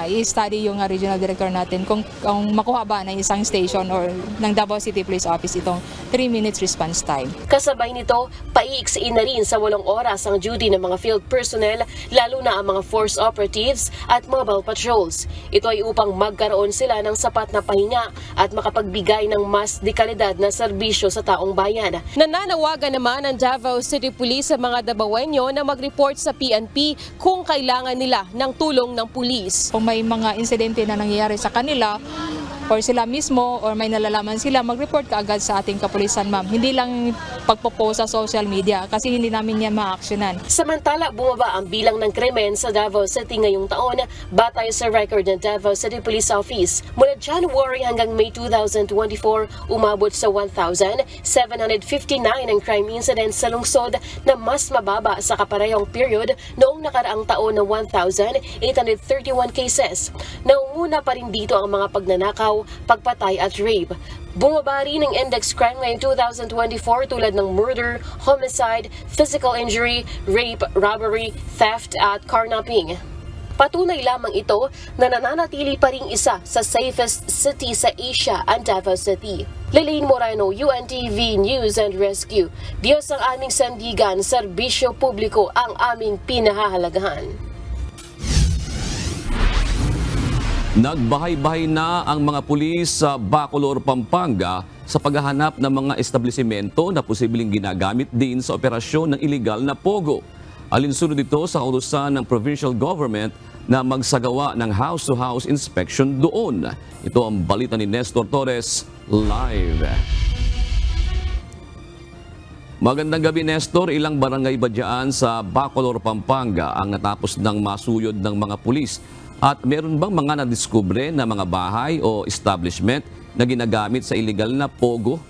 i-study yung regional director natin kung makuha ba ng isang station or ng Davao City Police Office itong 3 minutes response time. Kasabay nito, paiiksiin na rin sa 8 oras ang duty ng mga field personnel, lalo na ang mga force operatives at mobile patrols. Ito ay upang magkaroon sila ng sapat na pahinga at makapagbigay ng mas dekalidad na serbisyo sa taong bayan. Nananawagan naman ang Davao City Police sa mga Davaoenyo na mag-report sa PNP kung kailangan nila ng tulong ng pulis. Kung may mga insidente na nangyayari sa kanila or sila mismo or may nalalaman sila, mag-report ka agad sa ating kapulisan, ma'am. Hindi lang pagpo-post sa social media kasi hindi namin yan ma-actionan. Samantala, bumaba ang bilang ng krimen sa Davao City ngayong taon batay sa record ng Davao City Police Office. Mula January hanggang May 2024, umabot sa 1,759 ang crime incidents sa lungsod na mas mababa sa kaparehong period noong nakaraang taon na 1,831 cases. Naunguna pa rin dito ang mga pagnanakaw, pagpatay at rape. Bumaba rin ang index crime ngayong 2024 tulad ng murder, homicide, physical injury, rape, robbery, theft at carnapping. Patunay lamang ito na nananatili pa ring isa sa safest city sa Asia ang Davao City. Lalaine Moreno, UNTV News and Rescue. Diyos ang aming sandigan, serbisyo publiko ang aming pinahahalagahan. Nagbahay-bahay na ang mga pulis sa Bacolor, Pampanga sa paghahanap ng mga establisimento na posibleng ginagamit din sa operasyon ng iligal na pogo. Alinsunod ito sa kautusan ng provincial government na magsagawa ng house-to-house inspection doon. Ito ang balita ni Nestor Torres, live. Magandang gabi, Nestor. Ilang barangay ba dyan sa Bacolor, Pampanga ang natapos ng masuyod ng mga pulis? At meron bang mga nadiskubre na mga bahay o establishment na ginagamit sa illegal na pogo?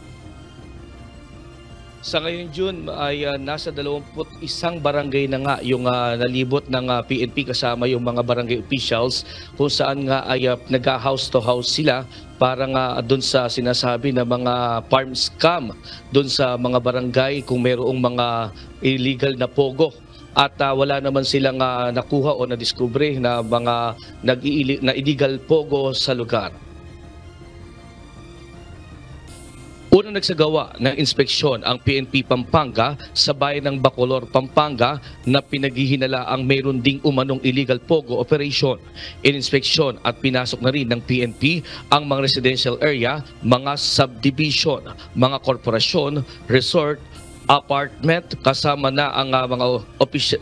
Sa ngayon, June, ay nasa 21 barangay na nga yung nalibot ng PNP kasama yung mga barangay officials kung saan nga ay nag-house to house sila para nga doon sa sinasabi na mga farm scam doon sa mga barangay kung mayroong mga illegal na pogo. At wala naman silang nakuha o nadiskubre na mga illegal pogo sa lugar. Unang nagsagawa ng inspeksyon ang PNP Pampanga sa bayan ng Bacolor, Pampanga na pinaghihinala ang mayroon ding umanong illegal pogo operation. Ininspeksyon at pinasok na rin ng PNP ang mga residential area, mga subdivision, mga korporasyon, resort, apartment, kasama na ang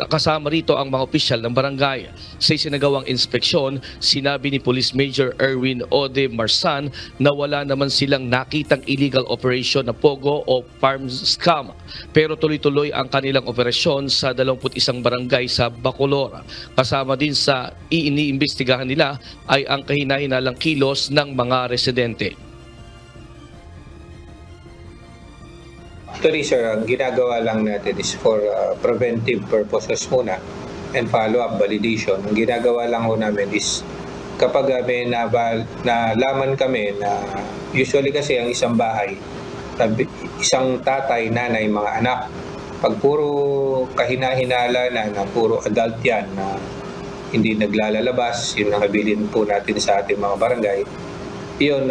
kasama rito ang mga opisyal ng barangay. Sa isinagawang inspeksyon, sinabi ni Police Major Erwin Ode Marsan na wala naman silang nakitang illegal operation na pogo o farm scam. Pero tuloy-tuloy ang kanilang operasyon sa 21 barangay sa Bacolor. Kasama din sa iniimbestigahan nila ay ang kahina-hinalang kilos ng mga residente. Actually, sir, ang ginagawa lang natin is for preventive purposes muna and follow-up validation. Ang ginagawa lang ho namin is kapag may nalaman kami na usually kasi ang isang bahay, isang tatay, nanay, mga anak, pag puro kahina-hinala na puro adult yan na hindi naglalalabas, yun ang habilin po natin sa ating mga barangay. Yun,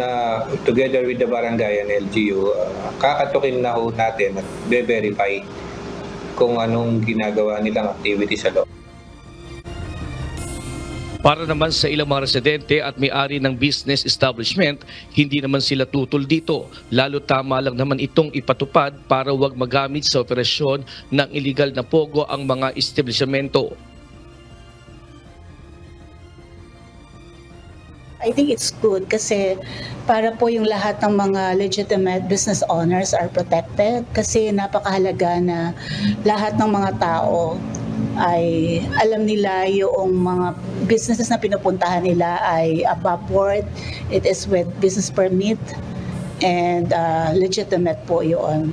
together with the barangay and LGU, kakatukin na ho natin at be-verify kung anong ginagawa nilang activity sa loob. Para naman sa ilang mga residente at may-ari ng business establishment, hindi naman sila tutol dito. Lalo tama lang naman itong ipatupad para wag magamit sa operasyon ng illegal na pogo ang mga establishmento. I think it's good kasi para po yung lahat ng mga legitimate business owners are protected kasi napakahalaga na lahat ng mga tao ay alam nila yung mga businesses na pinupuntahan nila ay above board, it is with business permit and legitimate po yun.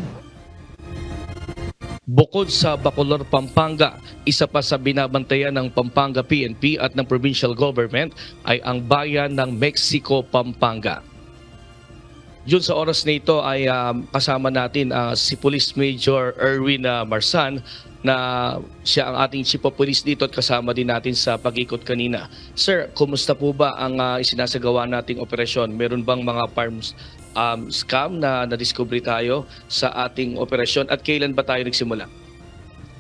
Bukod sa Bacolor, Pampanga, isa pa sa binabantayan ng Pampanga PNP at ng provincial government ay ang bayan ng Mexico, Pampanga. Yun sa oras na ito ay kasama natin si Police Major Erwin Marsan na siya ang ating Chief of Police dito at kasama din natin sa pag-ikot kanina. Sir, kumusta po ba ang isinasagawa nating operasyon? Meron bang mga farms scam na na-discover tayo sa ating operasyon at kailan ba tayo nagsimula?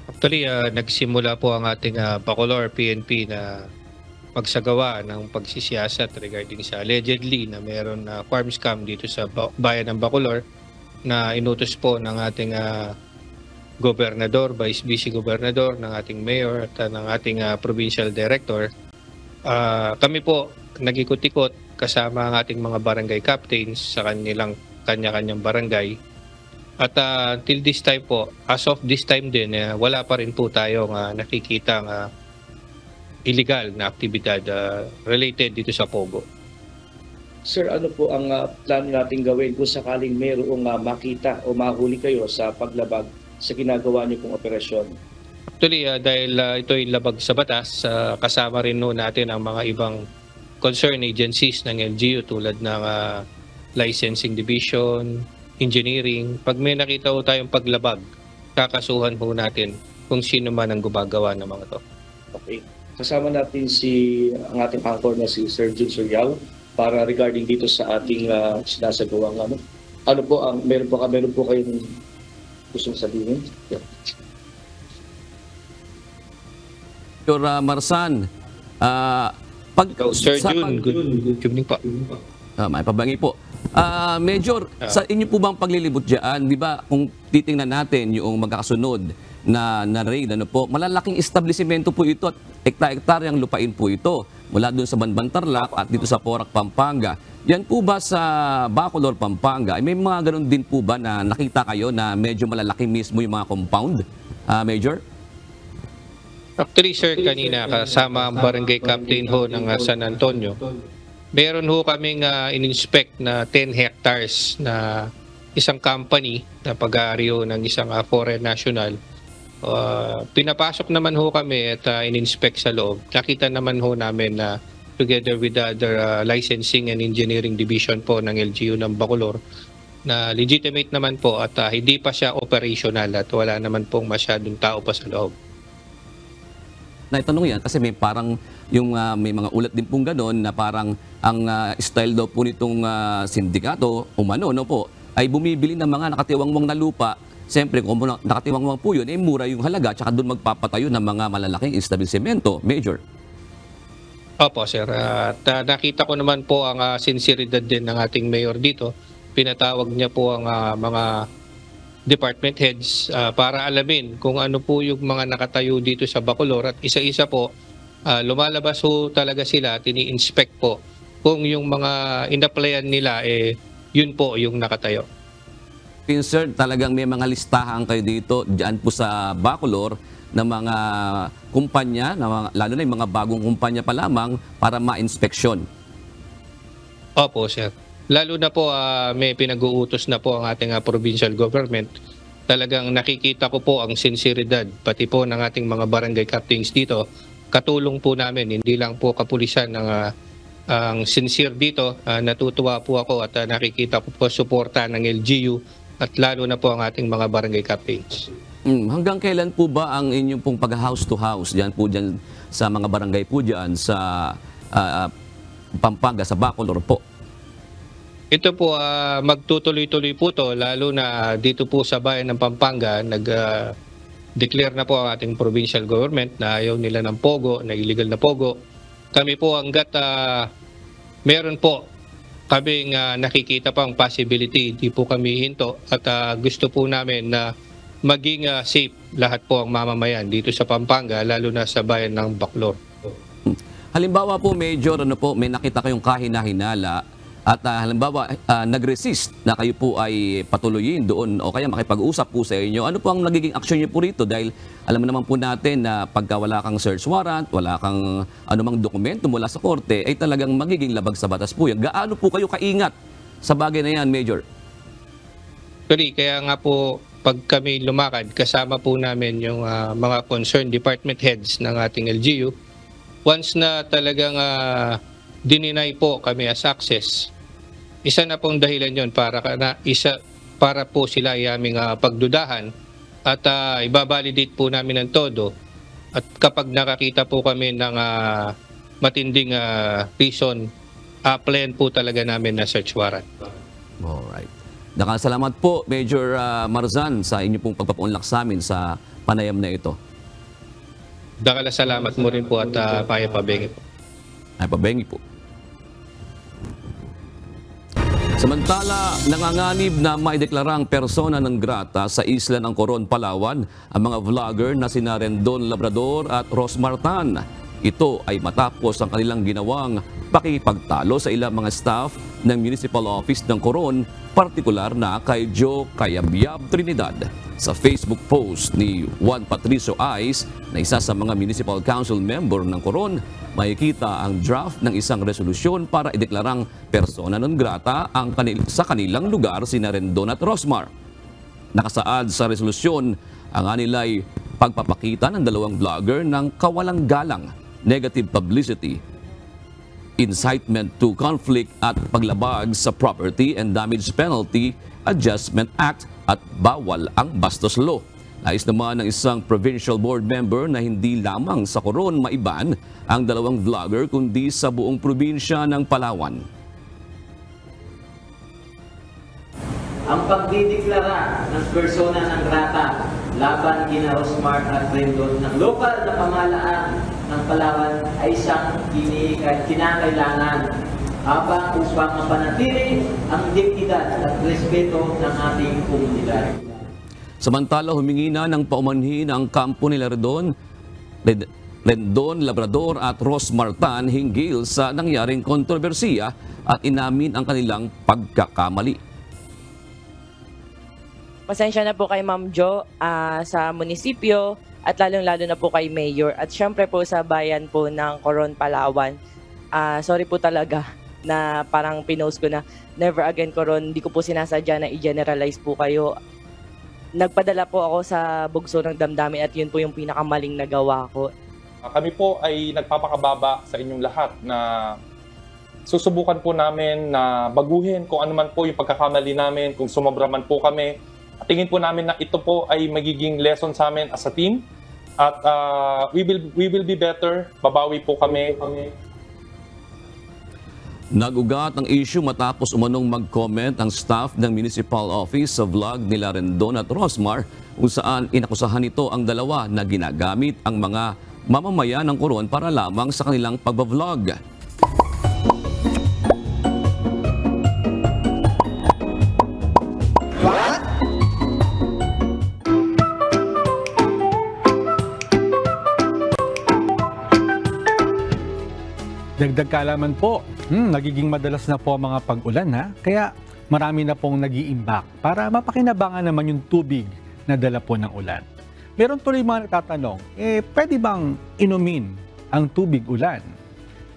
Actually, nagsimula po ang ating Bacolor PNP na magsagawa ng pagsisiyasat regarding sa allegedly na meron na farm scam dito sa bayan ng Bacolor na inutos po ng ating gobernador, vice gobernador, ng ating mayor at ng ating provincial director. Kami po nag-ikot-ikot kasama ang ating mga barangay captains sa kanya-kanyang barangay. At till this time po, as of this time din, wala pa rin po tayong nakikitang illegal na aktibidad related dito sa Pogo. Sir, ano po ang plano natin gawin kung sakaling mayroong makita o mahuli kayo sa paglabag sa ginagawa niyo pong operasyon? Actually, dahil ito ay labag sa batas, kasama rin no natin ang mga ibang concerned agencies ng LGU tulad ng licensing division, engineering. Pag may nakita ho tayong paglabag, kakasuhan po natin kung sino man ang gumagawa ng mga to. Okay. Kasama natin ang ating anchor na si Sir Jun Suryao para regarding dito sa ating sinasagawang ano po ang meron po kayong gustong sabihin? Yeah. Sir Marsan, Sir Jun, good evening po. May pabangi po. Major, sa inyo po bang paglilibot dyan, di ba, kung titingnan natin yung magkakasunod na raid, malalaking establishmento po ito at hektar-hektaryang lupain po ito mula doon sa Banban Tarlac at dito sa Porac, Pampanga. Yan po ba sa Bacolor, Pampanga, may mga ganun din po ba na nakita kayo na medyo malalaki mismo yung mga compound, Major? Actually, sir, kanina kasama ang barangay captain ho ng San Antonio, meron ho kaming in-inspect na 10 hectares na isang company na pag-aari ho ng isang foreign national. Pinapasok naman ho kami at in-inspect sa loob. Nakita naman ho namin na together with the other licensing and engineering division po ng LGU ng Bacolor na legitimate naman po at hindi pa siya operational at wala naman pong masyadong tao pa sa loob. Naitanong yan kasi may parang may mga ulat din pong gano'n na parang ang style daw po nitong sindikato umano po ay bumibili ng mga nakatiwangwang na lupa. Siyempre, kung nakatiwangwang po yun, mura yung halaga, tsaka doon magpapatayo ng mga malalaking establishmento. Major. Opo, sir. At nakita ko naman po ang sinseridad din ng ating mayor dito. Pinatawag niya po ang mga department heads para alamin kung ano po yung mga nakatayo dito sa Bacolor. At isa-isa po, lumalabas po talaga sila, tini-inspect po kung yung mga in-applyan nila, yun po yung nakatayo. Sir, talagang may mga listahan kayo dito dyan po sa Bacolor ng mga kumpanya, lalo na yung mga bagong kumpanya pa lamang para ma-inspeksyon. Opo, sir. Lalo na po may pinag-uutos na po ang ating provincial government. Talagang nakikita ko po ang sinseridad, pati po ng ating mga barangay captains dito. Katulong po namin, hindi lang po kapulisan ang sincere dito. Natutuwa po ako at nakikita ko po suporta ng LGU at lalo na po ang ating mga barangay captains. Hanggang kailan po ba ang inyong pong pag-house to house dyan sa mga barangay po dyan sa Pampanga, sa Bacolor po? Ito po magtutuloy-tuloy po to, lalo na dito po sa bayan ng Pampanga, nag-declare na po ang ating provincial government na ayaw nila ng pogo, na illegal na pogo. Kami po hanggat meron po kaming nakikita pang possibility, di po kami hinto at gusto po namin na maging safe lahat po ang mamamayan dito sa Pampanga, lalo na sa bayan ng Bacolor. Halimbawa po, Major, may nakita kayong kahina-hinala at halimbawa nag-resist na kayo po ay patuloyin doon o kaya makipag-usap po sa inyo. Ano po ang nagiging aksyon niyo po rito? Dahil alam naman po natin na pagka wala kang search warrant, wala kang anumang dokumento mula sa korte, ay talagang magiging labag sa batas po yan. Gaano po kayo kaingat sa bagay na yan, Major? Actually, kaya nga po pag kami lumakad, kasama po namin yung mga concerned department heads ng ating LGU. Once na talagang dininay po kami as access, isa na pong dahilan yon para po sila ay aming pagdudahan at ibabalidate po namin ng todo. At kapag nakakita po kami ng matinding reason, applyan po talaga namin na search warrant. Alright. Nakasalamat po, Major Marzan, sa inyo pong pagpapaunlak sa amin sa panayam na ito. Salamat mo rin po at payapabengi po. Ay, pabengi po. Samantala, nanganganib na maideklarang persona non grata sa isla ng Coron, Palawan ang mga vlogger na sina Rendon Labrador at Rosmar Tan. Ito ay matapos ang kanilang ginawang pakipagtalo sa ilang mga staff ng Municipal Office ng Coron, partikular na kay Joe Cayabyab Trinidad. Sa Facebook post ni Juan Patricio Ais, na isa sa mga Municipal Council member ng Coron, makikita ang draft ng isang resolusyon para ideklarang persona non grata sa kanilang lugar sina Rendon at Rosmar. Nakasaad sa resolusyon ang anilay pagpapakita ng dalawang vlogger ng kawalang galang, negative publicity, incitement to conflict at paglabag sa Property and Damage Penalty Adjustment Act at bawal ang bastos law. Nais naman ng isang provincial board member na hindi lamang sa Coron maiban ang dalawang vlogger kundi sa buong probinsya ng Palawan. Ang pagdideklara ng persona non grata laban kina Rosmar at Rendon ng lokal na pamahalaan ng Palawan ay isang kinakailangan habang upang mapanatili ang dignidad at respeto ng ating komunidad. Samantala, humingi na ng paumanhin ang kampo nila Rendon Labrador at Rosmar Tan hinggil sa nangyaring kontrobersiya at inamin ang kanilang pagkakamali. Pasensya na po kay Ma'am Jo sa munisipyo at lalong-lalo na po kay Mayor at syempre po sa bayan po ng Coron, Palawan. Sorry po talaga na parang pinost ko na never again Coron, hindi ko po sinasadya na i-generalize po kayo. Nagpadala po ako sa bugso ng damdamin at yun po yung pinakamaling nagawa ko. Kami po ay nagpapakababa sa inyong lahat na susubukan po namin na baguhin kung ano man po yung pagkakamali namin, kung sumobra man po kami. Tingin po namin na ito po ay magiging lesson sa amin as a team at we will be better, babawi po kami. Nag-ugat ang issue matapos umanong mag-comment ang staff ng Municipal Office sa vlog nila Rendon at Rosmar kung saan inakusahan nito ang dalawa na ginagamit ang mga mamamayan ng Coron para lamang sa kanilang pagbablog. Dagdag kaalaman po, nagiging madalas na po ang mga pag-ulan ha, kaya marami na pong nag-iimbak para mapakinabangan naman yung tubig na dala po ng ulan. Meron tuloy mga nagtatanong, pwede bang inumin ang tubig ulan?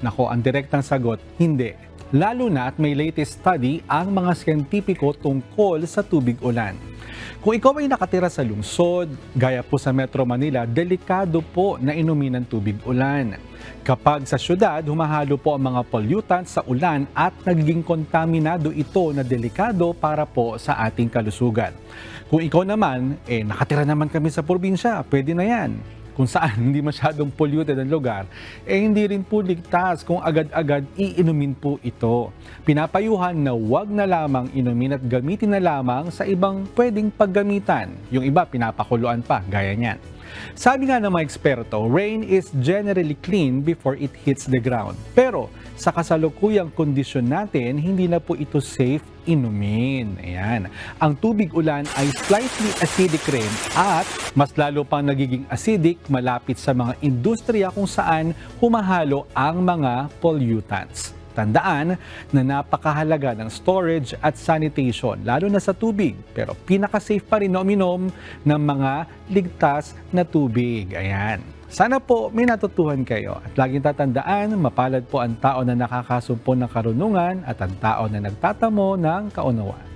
Nako, ang direktang sagot, hindi. Lalo na at may latest study ang mga siyentipiko tungkol sa tubig ulan. Kung ikaw ay nakatira sa lungsod, gaya po sa Metro Manila, delikado po na inumin ang tubig ulan. Kapag sa syudad, humahalo po ang mga pollutants sa ulan at nagiging kontaminado ito na delikado para po sa ating kalusugan. Kung ikaw naman, nakatira naman kami sa probinsya, pwede na yan. Kung saan hindi masyadong polluted ang lugar, hindi rin po ligtas kung agad-agad iinumin po ito. Pinapayuhan na wag na lamang inumin at gamitin na lamang sa ibang pwedeng paggamitan. Yung iba, pinapakuluan pa, gaya niyan. Sabi nga ng mga eksperto, rain is generally clean before it hits the ground. Pero sa kasalukuyang kondisyon natin, hindi na po ito safe inumin. Ayan. Ang tubig ulan ay slightly acidic rin at mas lalo pang nagiging acidic malapit sa mga industriya kung saan humahalo ang mga pollutants. Tandaan na napakahalaga ng storage at sanitation, lalo na sa tubig. Pero pinaka-safe pa rin na uminom ng mga ligtas na tubig. Ayan. Sana po may natutuhan kayo. At laging tatandaan, mapalad po ang tao na nakakasumpo ng karunungan at ang tao na nagtatamo ng kaunawaan.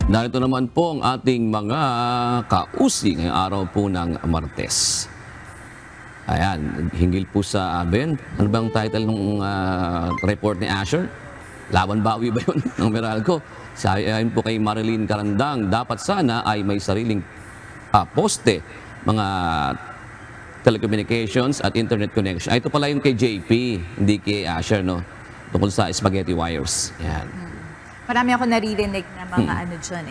Narito naman po ang ating mga kausi ngayong araw po ng Martes. Ayan, hinggil po sa amin. Ano bang title ng report ni Asher? Laban bawi ba yun ng Meralco? Ayon po kay Marilyn Carandang, dapat sana ay may sariling poste, mga telecommunications at internet connection. Ito pala yung kay JP, hindi kay Asher, no? Tungkol sa spaghetti wires. Yan. Marami ako naririnig na mga ano dyan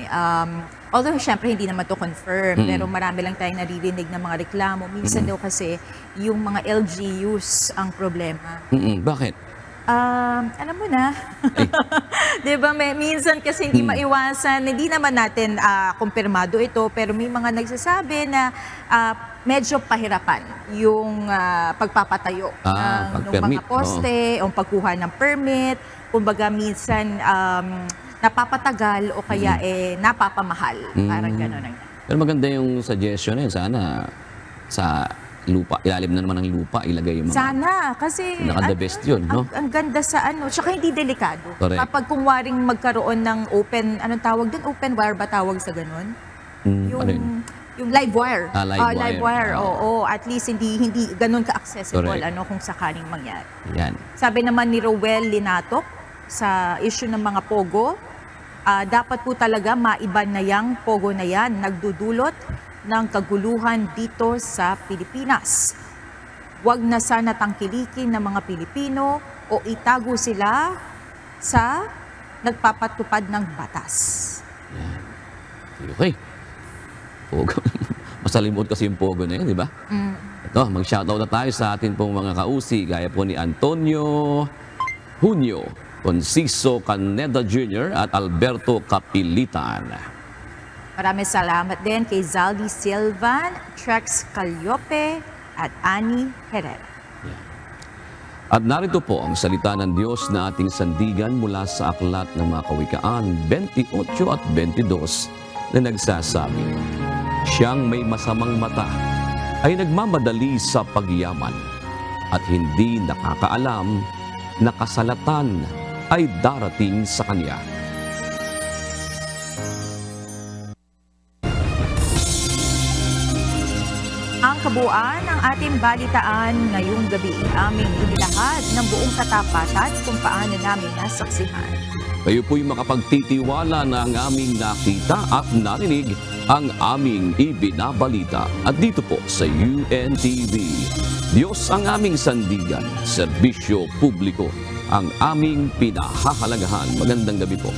although syempre hindi naman to confirm, pero marami lang tayong naririnig na mga reklamo. Minsan daw kasi yung mga LGUs ang problema. Bakit? Alam mo na. Diba, minsan kasi hindi maiwasan, hindi naman natin kumpirmado ito, pero may mga nagsasabi na medyo pahirapan yung pagpapatayo ng mga poste o pagkuha ng permit. Kumbaga minsan napapatagal o kaya napapamahal. Parang gano'n. Pero maganda yung suggestion sana sa lupa, ilalim na naman ng lupa, ilagay yung mga... Sana, kasi... the best yun, no? Ang ganda sa tsaka hindi delikado. Correct. Kapag kung waring magkaroon ng open, anong tawag doon? Open wire ba tawag sa ganun? Yung live wire. Live wire, oo. At least hindi ganun ka-accessible kung sakaling mangyari. Yan. Sabi naman ni Rowel Linatok, sa issue ng mga pogo, dapat po talaga maiban na yang pogo na yan, nagdudulot ng kaguluhan dito sa Pilipinas. Huwag na sana tangkilikin ng mga Pilipino o itago sila sa nagpapatupad ng batas. Okay. Pogo. Masalimot kasi yung pogo na yun, di ba? Ito, mag-shoutout na tayo sa atin pong mga kausi, gaya po ni Antonio Junio, Conciso Caneda Jr. at Alberto Capilitan. Maraming salamat din kay Zaldi Silvan, Trex Caliope at Annie Herrera. At narito po ang salita ng Diyos na ating sandigan mula sa aklat ng mga kawikaan 28 at 22 na nagsasabi, siyang may masamang mata ay nagmamadali sa pagyaman at hindi nakakaalam na kasalatan ay darating sa kanya. Ang kabuuan ng ating balitaan ngayong gabi. Aming inilahad ng buong katapatan kung paano namin nasaksihan. Kayo po'y makapagtitiwala na ang aming nakita at narinig ang aming ibinabalita. At dito po sa UNTV, Diyos ang aming sandigan, serbisyo publiko ang aming pinahahalagahan. Magandang gabi po.